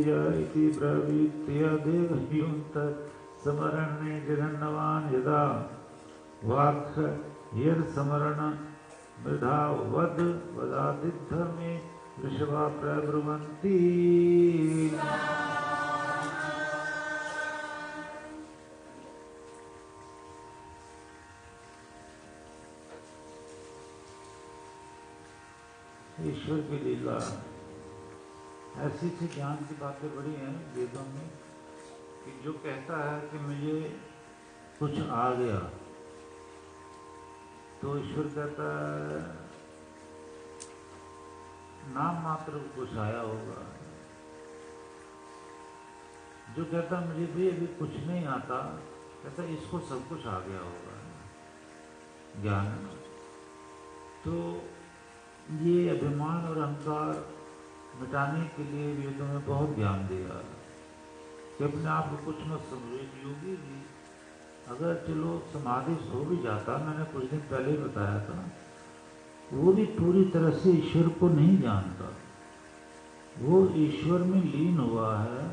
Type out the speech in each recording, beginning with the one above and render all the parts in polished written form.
विद्या इति प्रवृत्य देवयुक्त स्मरणे जगन्नवान यदा वाक् यर स्मरण मृधा वद वदादिद्ध में वृषभा प्रब्रुवन्ति। ईश्वर की लीला ऐसी सी ज्ञान की बातें बड़ी हैं वेदों में कि जो कहता है कि मुझे कुछ आ गया तो ईश्वर कहता है नाम मात्र कुछ आया होगा। जो कहता मुझे भी अभी कुछ नहीं आता कहता इसको सब कुछ आ गया होगा ज्ञान। तो ये अभिमान और अहंकार मिटाने के लिए वेदों में बहुत ज्ञान दिया कि अपने आप को कुछ मत समझो। योगी भी अगर चलो समाधि हो भी जाता, मैंने कुछ दिन पहले ही बताया था, वो भी पूरी तरह से ईश्वर को नहीं जानता। वो ईश्वर में लीन हुआ है,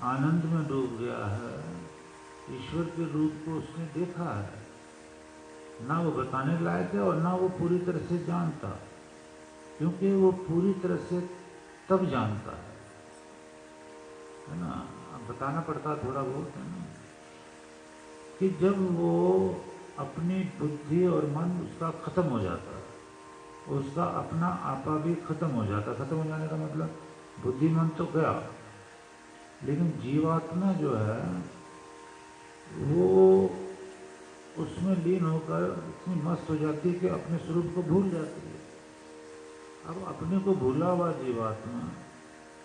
आनंद में डूब गया है, ईश्वर के रूप को उसने देखा है। ना वो बताने लायक है और ना वो पूरी तरह से जानता, क्योंकि वो पूरी तरह से तब जानता है ना। अब बताना पड़ता थोड़ा बहुत है ना, कि जब वो अपनी बुद्धि और मन उसका खत्म हो जाता है, उसका अपना आपा भी खत्म हो जाता है। खत्म हो जाने का मतलब बुद्धि मन तो गया, लेकिन जीवात्मा जो है वो उसमें लीन होकर इतनी मस्त हो जाती है कि अपने स्वरूप को भूल जाती है। अब अपने को भूला हुआ जीवात्मा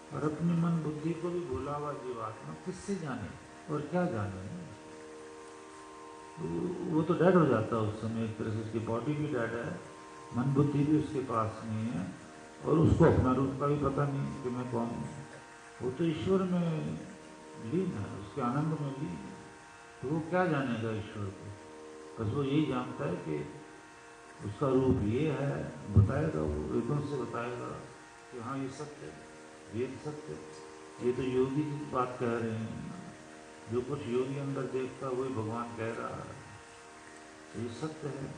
और अपनी मन बुद्धि को भी भूला हुआ जीवात्मा किससे जाने और क्या जाने। वो तो डेड हो जाता है उस समय, एक तरह से उसकी बॉडी भी डेड है, मन बुद्धि भी उसके पास नहीं है और उसको अपना रूप का भी पता नहीं कि मैं कौन हूँ। वो तो ईश्वर में लीन है, उसके आनंद में लीन है। तो वो क्या जानेगा ईश्वर को? बस वो यही जानता है कि उसका रूप ये है, बताएगा वो वेदों से बताएगा कि हाँ ये सत्य है, वेद सत्य है। ये तो योगी की बात कह रहे हैं, जो कुछ योगी अंदर देखता है वही भगवान कह रहा है, तो ये सत्य है।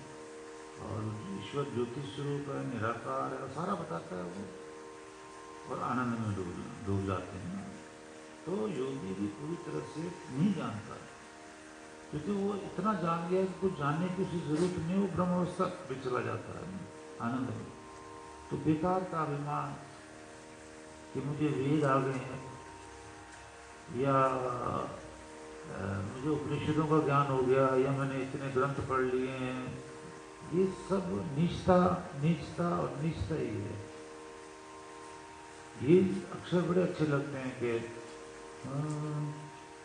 और ईश्वर ज्योति स्वरूप है, निराकार है, सारा बताता है वो, और आनंद में डूब जाते हैं। तो योगी भी पूरी तरह से नहीं जानता है, क्योंकि वो इतना जान गया कि कुछ जानने की उसी जरूरत नहीं, वो ब्रह्मावस्था पे चला जाता है आनंद में। तो बेकार का अभिमान कि मुझे वेद आ गए हैं या मुझे उपनिषदों का ज्ञान हो गया या मैंने इतने ग्रंथ पढ़ लिए हैं, ये सब नीचता और नीचता ही है। ये अक्षर बड़े अच्छे लगते हैं कि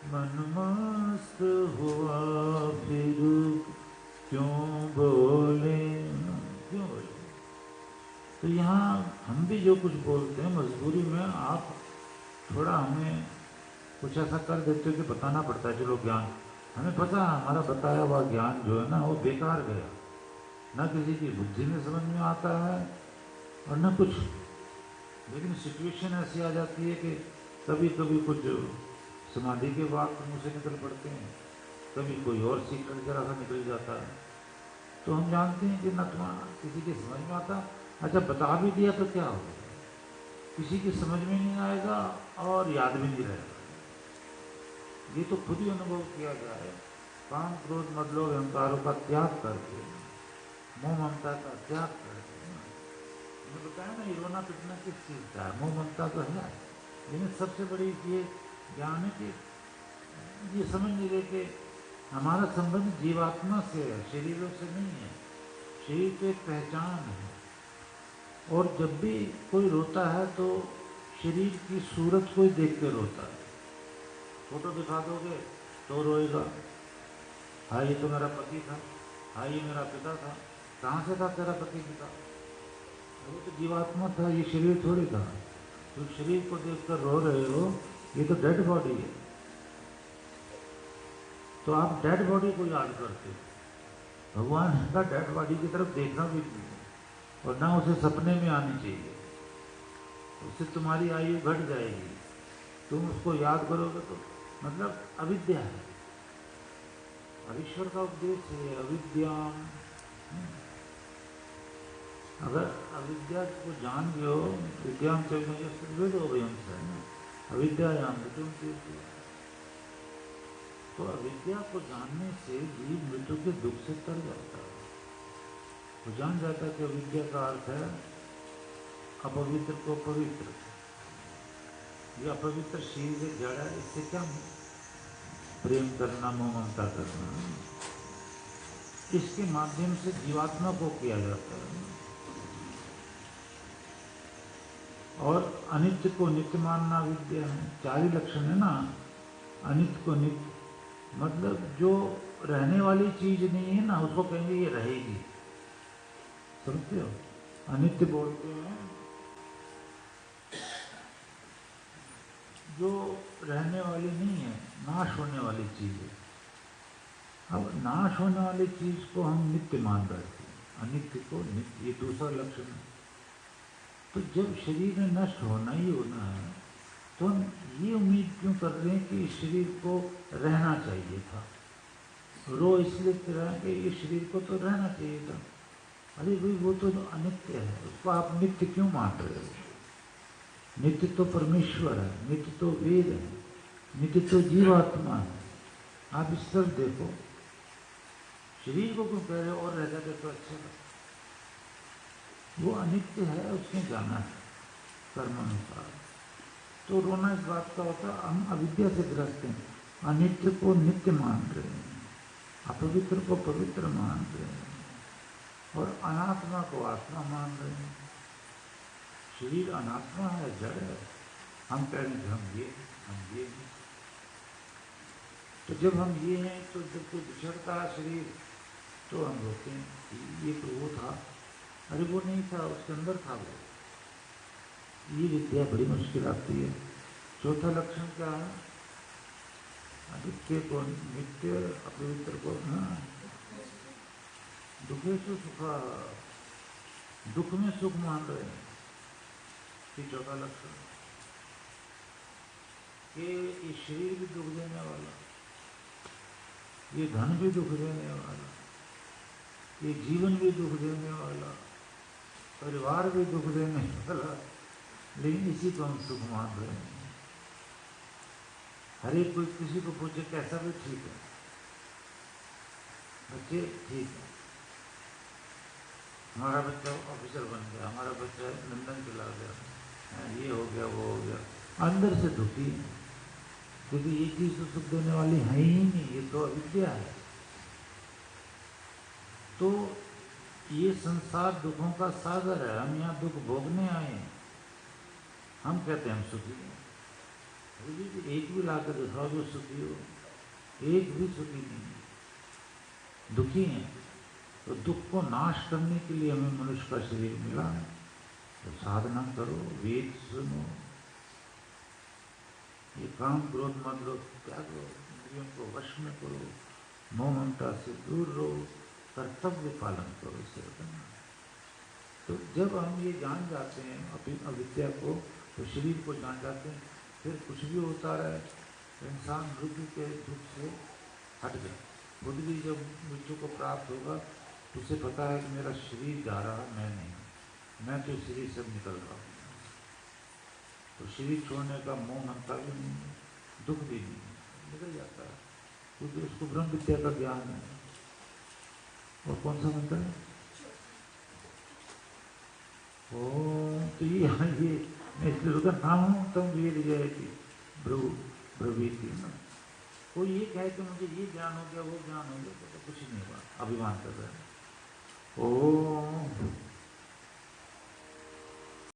मन मस्त हुआ फिर क्यों बोले, क्यों बोले। तो यहाँ हम भी जो कुछ बोलते हैं मजबूरी में आप थोड़ा हमें कुछ ऐसा कर देते हो कि बताना पड़ता है। चलो ज्ञान हमें पता है, हमारा बताया हुआ ज्ञान जो है ना वो बेकार गया, ना किसी की बुद्धि में समझ में आता है और न कुछ। लेकिन सिचुएशन ऐसी आ जाती है कि कभी कभी कुछ समाधि के वाक्य मुँह से निकल पड़ते हैं, कभी कोई और सीक्रेट जरा सा निकल जाता है, तो हम जानते हैं कि न तुम्हारा किसी के समझ में आता। अच्छा बता भी दिया तो क्या होगा, किसी की समझ में नहीं आएगा और याद भी नहीं रहेगा। ये तो खुद ही अनुभव किया जाए। काम क्रोध मद लोभ अहंकारों का त्याग करके, मोह ममता का त्याग करके। मैंने बताया ना, ये रोना पिटना किस चीज़ का है? मोह ममता तो है, लेकिन सबसे बड़ी ये ज्ञान है कि ये समझ लीजिए कि हमारा संबंध जीवात्मा से है, शरीरों से नहीं है। शरीर तो एक पहचान है, और जब भी कोई रोता है तो शरीर की सूरत को ही देख के रोता है। फोटो दिखा दोगे तो रोएगा, हाँ ये तो मेरा पति था, हाँ ये मेरा पिता था। कहाँ से था तेरा पति पिता? वो तो जीवात्मा था, ये शरीर थोड़ी था। तो शरीर को देखकर रो रहे हो, ये तो डेड बॉडी है। तो आप डेड बॉडी को याद करते हो। भगवान का डेड बॉडी की तरफ देखना भी नहीं है, और ना उसे सपने में आनी चाहिए, उससे तुम्हारी आयु घट जाएगी। तुम उसको याद करोगे तो मतलब अविद्या है। और ईश्वर का उपदेश है अविद्याम। अगर अविद्या को जान गए हो, विद्याम से वेद हो गई हमसे है ना, अविद्यायाम तो अविद्या को जानने से जीव मृत्यु के दुख से तर जाता है। वो जान जाता है कि अविद्या का अर्थ है अपवित्र को पवित्र। ये अपवित्र शरीर जड़ है, इससे क्या प्रेम करना, मोह ममता करना, इसके माध्यम से जीवात्मा को किया जाता है। और अनित्य को नित्य मानना विद्या है। 4 लक्षण है ना, अनित्य को नित्य मतलब जो रहने वाली चीज नहीं है ना, उसको कहेंगे ये रहेगी। समझते हो? अनित्य बोलते हैं जो रहने वाली नहीं है, नाश होने वाली चीज है। अब नाश होने वाली चीज को हम नित्य मान बैठते हैं, अनित्य को नित्य, ये दूसरा लक्षण है। तो जब शरीर में नष्ट होना ही होना है, तो हम ये उम्मीद क्यों कर रहे हैं कि इस शरीर को रहना चाहिए था। रो इसलिए कर रहे हैं कि ये शरीर को तो रहना चाहिए था। अरे भाई वो तो अनित्य है, उसको आप नित्य क्यों मान रहे हो? नित्य तो परमेश्वर है, नित्य तो वेद है, नित्य तो जीवात्मा है। आप इस तरफ देखो, शरीर को क्यों कह रहे हो? और रह जाते तो अच्छा था। वो अनित्य है, उसने जाना है कर्मानुसार। तो रोना इस बात का होता है हम अविद्या से ग्रस्त हैं, अनित्य को नित्य मान रहे हैं, अपवित्र को पवित्र मान रहे हैं, और अनात्मा को आत्मा मान रहे हैं। शरीर अनात्मा है, जड़ है, हम कह रहे हैं हम ये हैं। तो जब हम ये हैं, तो जब कोई बिछड़ता है शरीर तो हम रोते हैं ये तो वो था। अरे वो नहीं था, उसके अंदर था वो। ये विद्या बड़ी मुश्किल आती है। चौथा लक्षण क्या है? अनित्य को नित्य, अपवित्र को दुखेशु सुखा, दुख में सुख मान रहे हैं। ये चौथा लक्षण कि ये शरीर भी दुख देने वाला, ये धन भी दुख देने वाला, ये जीवन भी दुख देने वाला, परिवार भी दुख देने वाला, लेकिन इसी को हम सुख मान रहे हैं। हर एक कोई किसी को पूछे कैसा भी ठीक है, बच्चे ठीक है, हमारा बच्चा ऑफिसर बन गया, हमारा बच्चा लंदन चला गया, ये हो गया वो हो गया, अंदर से दुखी है, क्योंकि ये चीज तो सुख देने वाली है ही नहीं, ये तो अविद्या है। तो ये संसार दुखों का सागर है, हम यहाँ दुख भोगने आए हैं। हम कहते हैं हम सुखी हैं, एक भी ला कर दिखाओ जो सुखी हो, एक भी सुखी नहीं, दुखी है। तो दुख को नाश करने के लिए हमें मनुष्य का शरीर मिला है। तो साधना करो, वेद सुनो, ये काम क्रोध मत लो, त्यागो, इंद्रियों को वश में करो, मोह ममता से दूर रहो, कर्तव्य पालन करो, इसे करना। तो जब हम ये जान जाते हैं अपनी अविद्या को, तो शरीर को जान जाते हैं, फिर कुछ भी होता रहे, इंसान मृत्यु के दुख से हट गया। खुद भी जब मृत्यु को प्राप्त होगा तो उसे पता है कि मेरा शरीर जा रहा है, मैं नहीं, मैं तो शरीर से निकल रहा हूँ। तो शरीर छोड़ने का मोह ममता भी नहीं है, दुख भी नहीं है, निकल जाता है, क्योंकि उसको ब्रह्म विद्या का ज्ञान है। और कौन सा मंत्र है? ओम। तो ये मैं इसलिए रुका नाम हूँ तम वीर जयती प्रभु प्रवृत्ति ना। कोई ये कहे कि मुझे ये ज्ञान हो गया, वो ज्ञान हो गया, तो कुछ नहीं हुआ, अभिमान कर रहे हैं। ओम